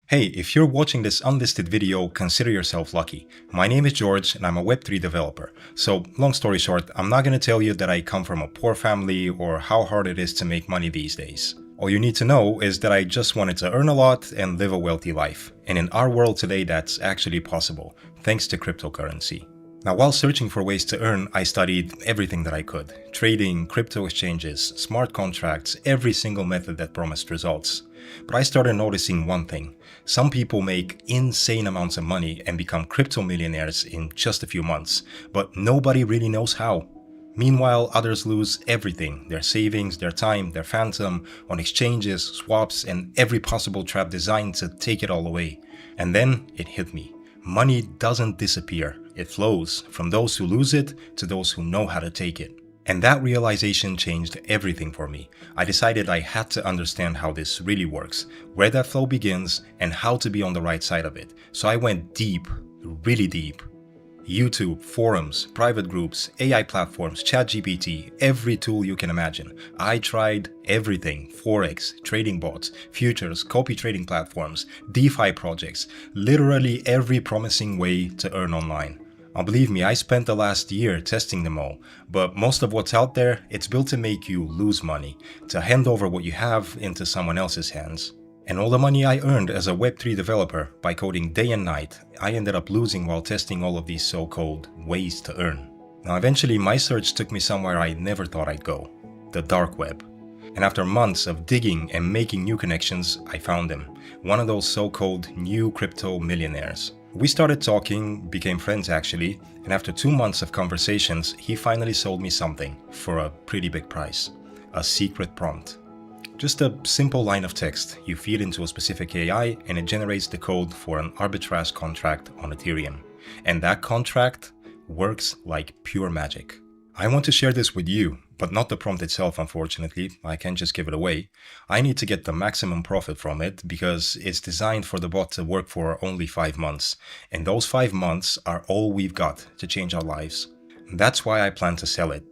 Hey, if you're watching this unlisted video, consider yourself lucky. My name is George and I'm a Web3 developer. So, long story short, I'm not going to tell you that I come from a poor family or how hard it is to make money these days. All you need to know is that I just wanted to earn a lot and live a wealthy life. And in our world today, that's actually possible, thanks to cryptocurrency. Now, while searching for ways to earn, I studied everything that I could. Trading, crypto exchanges, smart contracts, every single method that promised results. But I started noticing one thing. Some people make insane amounts of money and become crypto millionaires in just a few months, but nobody really knows how. Meanwhile, others lose everything, their savings, their time, their phantom, on exchanges, swaps, and every possible trap designed to take it all away. And then it hit me. Money doesn't disappear, it flows from those who lose it to those who know how to take it. And that realization changed everything for me. I decided I had to understand how this really works, where that flow begins, and how to be on the right side of it. So I went deep, really deep. YouTube, forums, private groups, AI platforms, ChatGPT, every tool you can imagine. I tried everything: Forex, trading bots, futures, copy trading platforms, DeFi projects, literally every promising way to earn online. Now, believe me, I spent the last year testing them all, but most of what's out there, it's built to make you lose money, to hand over what you have into someone else's hands. And all the money I earned as a Web3 developer by coding day and night, I ended up losing while testing all of these so-called ways to earn. Now, eventually my search took me somewhere I never thought I'd go: the dark web. And after months of digging and making new connections, I found him, one of those so-called new crypto millionaires. We started talking, became friends actually, and after 2 months of conversations, he finally sold me something for a pretty big price: a secret prompt. Just a simple line of text you feed into a specific AI and it generates the code for an arbitrage contract on Ethereum. And that contract works like pure magic. I want to share this with you, but not the prompt itself, unfortunately. I can't just give it away. I need to get the maximum profit from it because it's designed for the bot to work for only 5 months. And those 5 months are all we've got to change our lives. That's why I plan to sell it.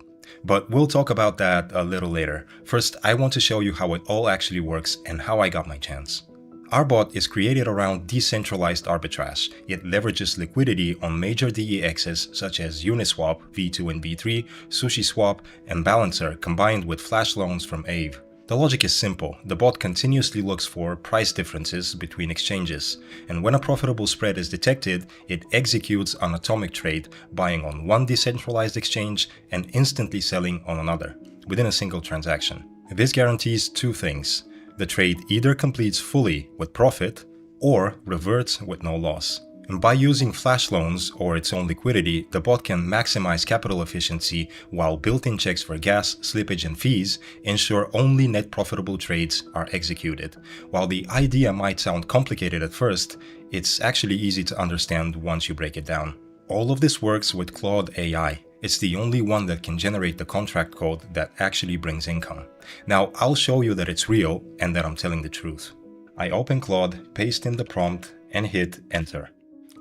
But we'll talk about that a little later. First, I want to show you how it all actually works and how I got my chance. Our bot is created around decentralized arbitrage. It leverages liquidity on major DEXs such as Uniswap, V2 and V3, SushiSwap, and Balancer combined with flash loans from Aave. The logic is simple. The bot continuously looks for price differences between exchanges, and when a profitable spread is detected, it executes an atomic trade, buying on one decentralized exchange and instantly selling on another, within a single transaction. This guarantees two things: the trade either completes fully with profit or reverts with no loss. And by using flash loans or its own liquidity, the bot can maximize capital efficiency while built-in checks for gas, slippage and fees ensure only net profitable trades are executed. While the idea might sound complicated at first, it's actually easy to understand once you break it down. All of this works with Claude AI. It's the only one that can generate the contract code that actually brings income. Now, I'll show you that it's real and that I'm telling the truth. I open Claude, paste in the prompt, and hit enter.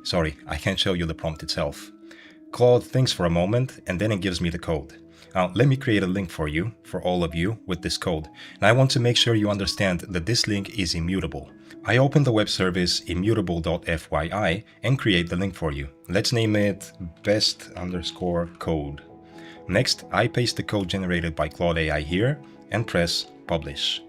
Sorry, I can't show you the prompt itself. Claude thinks for a moment and then it gives me the code. Now, let me create a link for you, for all of you, with this code. And I want to make sure you understand that this link is immutable. I open the web service immutable.fyi and create the link for you. Let's name it best_code. Next, I paste the code generated by Claude AI here and press publish.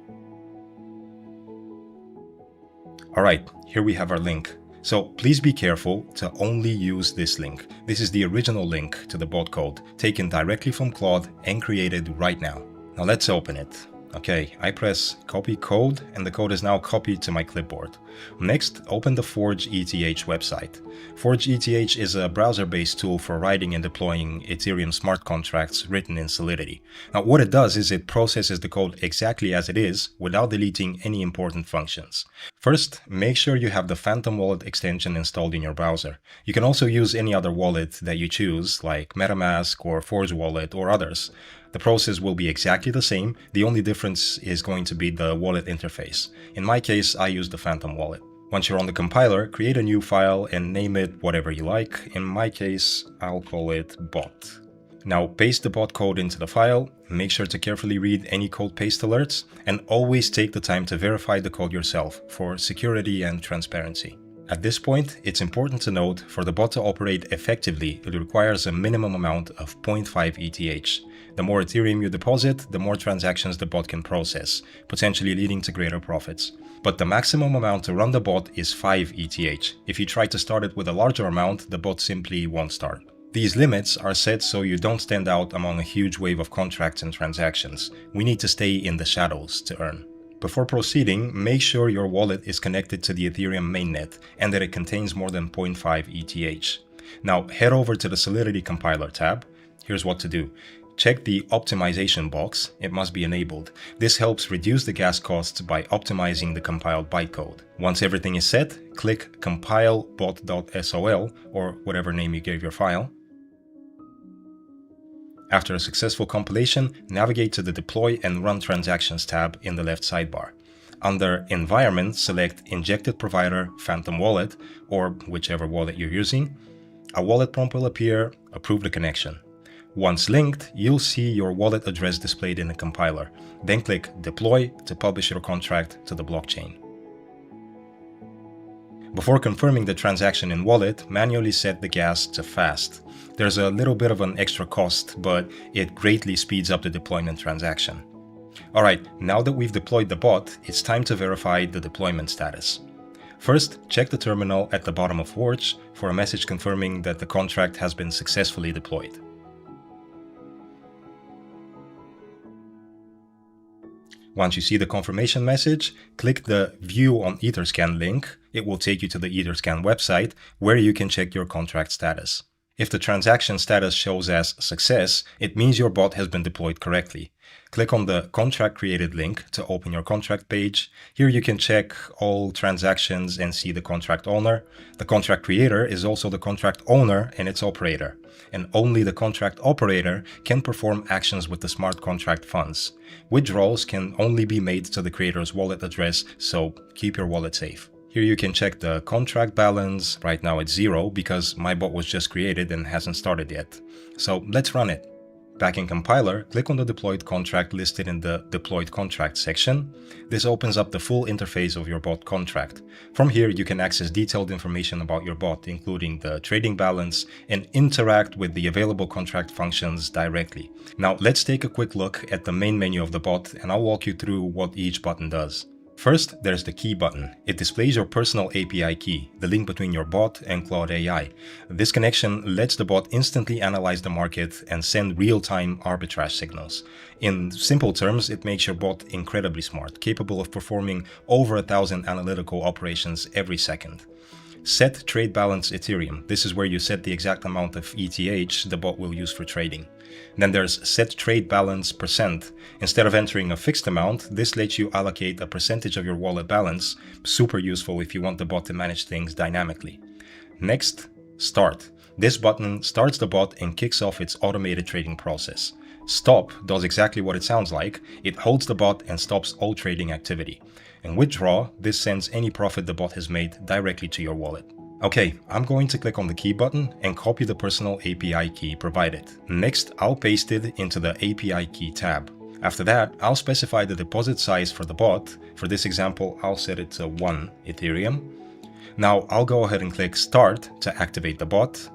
Alright, here we have our link. So please be careful to only use this link. This is the original link to the bot code, taken directly from Claude and created right now. Now let's open it. Okay, I press copy code and the code is now copied to my clipboard. Next, open the Forge ETH website. Forge ETH is a browser-based tool for writing and deploying Ethereum smart contracts written in Solidity. Now what it does is it processes the code exactly as it is without deleting any important functions. First, make sure you have the Phantom Wallet extension installed in your browser. You can also use any other wallet that you choose, like MetaMask or Forge Wallet or others. The process will be exactly the same. The only difference is going to be the wallet interface. In my case, I use the Phantom Wallet. Once you're on the compiler, create a new file and name it whatever you like. In my case, I'll call it bot. Now paste the bot code into the file, make sure to carefully read any code paste alerts, and always take the time to verify the code yourself for security and transparency. At this point, it's important to note, for the bot to operate effectively, it requires a minimum amount of 0.5 ETH. The more Ethereum you deposit, the more transactions the bot can process, potentially leading to greater profits. But the maximum amount to run the bot is 5 ETH. If you try to start it with a larger amount, the bot simply won't start. These limits are set so you don't stand out among a huge wave of contracts and transactions. We need to stay in the shadows to earn. Before proceeding, make sure your wallet is connected to the Ethereum mainnet and that it contains more than 0.5 ETH. Now head over to the Solidity compiler tab. Here's what to do. Check the optimization box, it must be enabled. This helps reduce the gas costs by optimizing the compiled bytecode. Once everything is set, click compile bot.sol or whatever name you gave your file. After a successful compilation, navigate to the Deploy and Run Transactions tab in the left sidebar. Under Environment, select Injected Provider, Phantom Wallet, or whichever wallet you're using. A wallet prompt will appear, approve the connection. Once linked, you'll see your wallet address displayed in the compiler. Then click Deploy to publish your contract to the blockchain. Before confirming the transaction in wallet, manually set the gas to fast. There's a little bit of an extra cost, but it greatly speeds up the deployment transaction. Alright, now that we've deployed the bot, it's time to verify the deployment status. First, check the terminal at the bottom of Forge for a message confirming that the contract has been successfully deployed. Once you see the confirmation message, click the View on Etherscan link. It will take you to the Etherscan website where you can check your contract status. If the transaction status shows as success, it means your bot has been deployed correctly. Click on the Contract Created link to open your contract page. Here you can check all transactions and see the contract owner. The contract creator is also the contract owner and its operator. And only the contract operator can perform actions with the smart contract funds. Withdrawals can only be made to the creator's wallet address, so keep your wallet safe. Here you can check the contract balance. Right now it's 0 because my bot was just created and hasn't started yet. So let's run it. Back in compiler, click on the deployed contract listed in the deployed contract section. This opens up the full interface of your bot contract. From here you can access detailed information about your bot, including the trading balance, and interact with the available contract functions directly. Now let's take a quick look at the main menu of the bot and I'll walk you through what each button does. First, there's the key button. It displays your personal API key, the link between your bot and Claude AI. This connection lets the bot instantly analyze the market and send real-time arbitrage signals. In simple terms, it makes your bot incredibly smart, capable of performing over 1,000 analytical operations every second. Set trade balance Ethereum. This is where you set the exact amount of ETH the bot will use for trading. Then there's set trade balance %. Instead of entering a fixed amount, this lets you allocate a percentage of your wallet balance, super useful if you want the bot to manage things dynamically. Next, start. This button starts the bot and kicks off its automated trading process. Stop does exactly what it sounds like. It holds the bot and stops all trading activity. And withdraw, this sends any profit the bot has made directly to your wallet. Okay, I'm going to click on the key button and copy the personal API key provided. Next, I'll paste it into the API key tab. After that, I'll specify the deposit size for the bot. For this example, I'll set it to 1 Ethereum. Now I'll go ahead and click Start to activate the bot.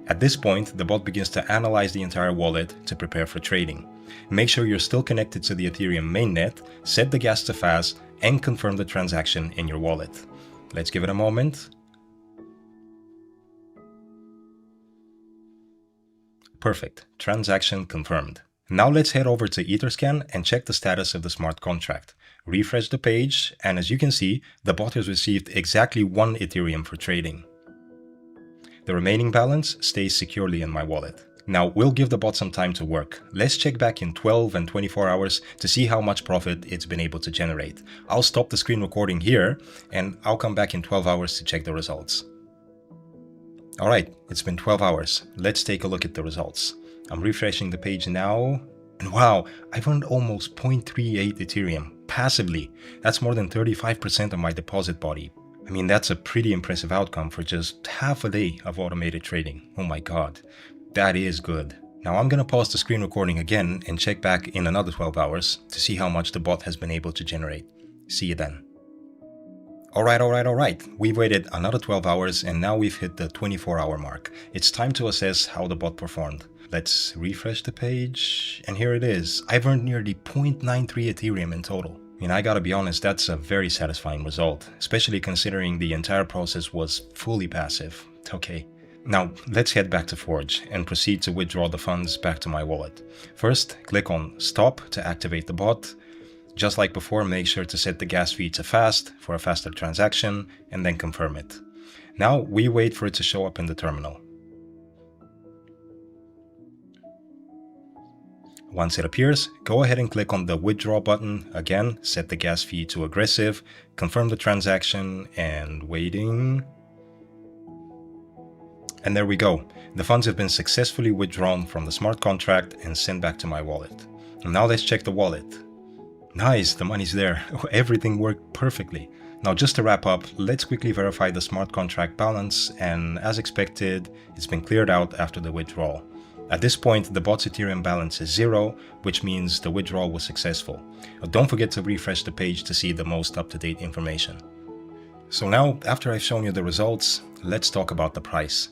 At this point, the bot begins to analyze the entire wallet to prepare for trading. Make sure you're still connected to the Ethereum mainnet, set the gas to fast, and confirm the transaction in your wallet. Let's give it a moment. Perfect. Transaction confirmed. Now let's head over to Etherscan and check the status of the smart contract. Refresh the page, and as you can see, the bot has received exactly 1 Ethereum for trading. The remaining balance stays securely in my wallet. Now we'll give the bot some time to work. Let's check back in 12 and 24 hours to see how much profit it's been able to generate. I'll stop the screen recording here and I'll come back in 12 hours to check the results. Alright, it's been 12 hours. Let's take a look at the results. I'm refreshing the page now. And wow, I've earned almost 0.38 Ethereum passively. That's more than 35% of my deposit body. I mean, that's a pretty impressive outcome for just half a day of automated trading. Oh my god. That is good. Now I'm gonna pause the screen recording again and check back in another 12 hours to see how much the bot has been able to generate. See you then. Alright. We've waited another 12 hours and now we've hit the 24-hour mark. It's time to assess how the bot performed. Let's refresh the page, and here it is. I've earned nearly 0.93 Ethereum in total. I mean, I gotta be honest, that's a very satisfying result, especially considering the entire process was fully passive. Okay. Now, let's head back to Forge and proceed to withdraw the funds back to my wallet. First, click on Stop to activate the bot. Just like before, make sure to set the gas fee to fast for a faster transaction and then confirm it. Now, we wait for it to show up in the terminal. Once it appears, go ahead and click on the withdraw button. Again, set the gas fee to aggressive, confirm the transaction, and waiting. And there we go. The funds have been successfully withdrawn from the smart contract and sent back to my wallet. And now let's check the wallet. Nice, the money's there. Everything worked perfectly. Now just to wrap up, let's quickly verify the smart contract balance, and as expected, it's been cleared out after the withdrawal. At this point, the bot's Ethereum balance is 0, which means the withdrawal was successful. Don't forget to refresh the page to see the most up-to-date information. So now, after I've shown you the results, let's talk about the price.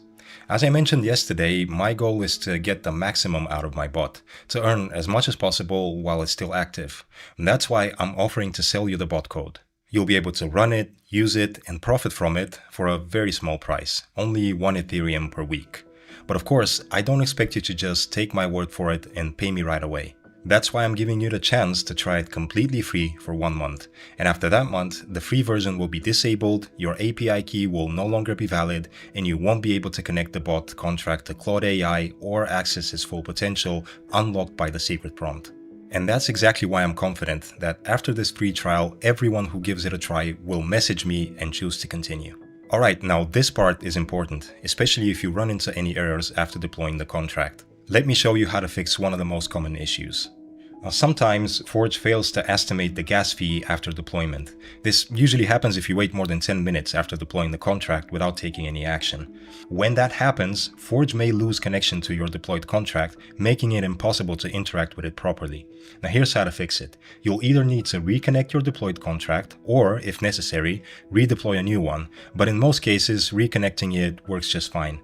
As I mentioned yesterday, my goal is to get the maximum out of my bot, to earn as much as possible while it's still active. And that's why I'm offering to sell you the bot code. You'll be able to run it, use it, and profit from it for a very small price, only 1 Ethereum per week. But of course, I don't expect you to just take my word for it and pay me right away. That's why I'm giving you the chance to try it completely free for 1 month. And after that month, the free version will be disabled, your API key will no longer be valid, and you won't be able to connect the bot contract to Claude AI or access its full potential unlocked by the secret prompt. And that's exactly why I'm confident that after this free trial, everyone who gives it a try will message me and choose to continue. Alright, now this part is important, especially if you run into any errors after deploying the contract. Let me show you how to fix one of the most common issues. Now, sometimes Forge fails to estimate the gas fee after deployment. This usually happens if you wait more than 10 minutes after deploying the contract without taking any action. When that happens, Forge may lose connection to your deployed contract, making it impossible to interact with it properly. Now here's how to fix it. You'll either need to reconnect your deployed contract or, if necessary, redeploy a new one, but in most cases, reconnecting it works just fine.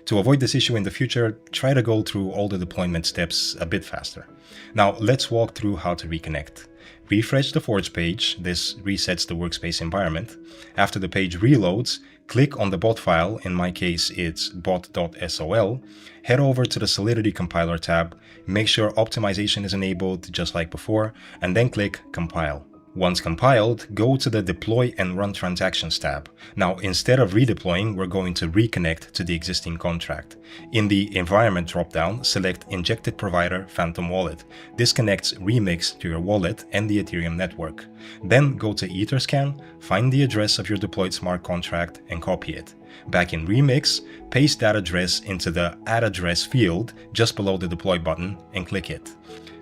To avoid this issue in the future, try to go through all the deployment steps a bit faster. Now let's walk through how to reconnect. Refresh the Forge page. This resets the workspace environment. After the page reloads, click on the bot file, in my case it's bot.sol, head over to the Solidity compiler tab, make sure optimization is enabled just like before, and then click Compile. Once compiled, go to the Deploy and Run Transactions tab. Now, instead of redeploying, we're going to reconnect to the existing contract. In the Environment dropdown, select Injected Provider Phantom Wallet. This connects Remix to your wallet and the Ethereum network. Then go to Etherscan, find the address of your deployed smart contract and copy it. Back in Remix, paste that address into the Add Address field just below the Deploy button and click it.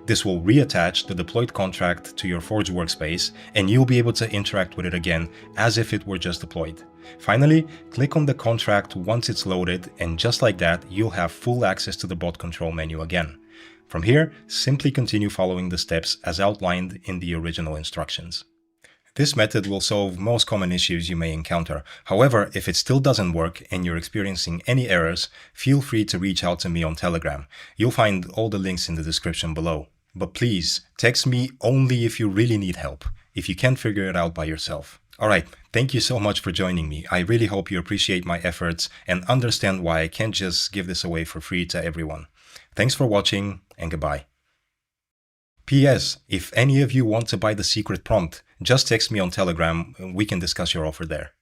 This will reattach the deployed contract to your Forge workspace, and you'll be able to interact with it again as if it were just deployed. Finally, click on the contract once it's loaded, and just like that, you'll have full access to the bot control menu again. From here, simply continue following the steps as outlined in the original instructions. This method will solve most common issues you may encounter. However, if it still doesn't work and you're experiencing any errors, feel free to reach out to me on Telegram. You'll find all the links in the description below. But please, text me only if you really need help, if you can't figure it out by yourself. Alright, thank you so much for joining me. I really hope you appreciate my efforts and understand why I can't just give this away for free to everyone. Thanks for watching, and goodbye. P.S. If any of you want to buy the secret prompt, just text me on Telegram and we can discuss your offer there.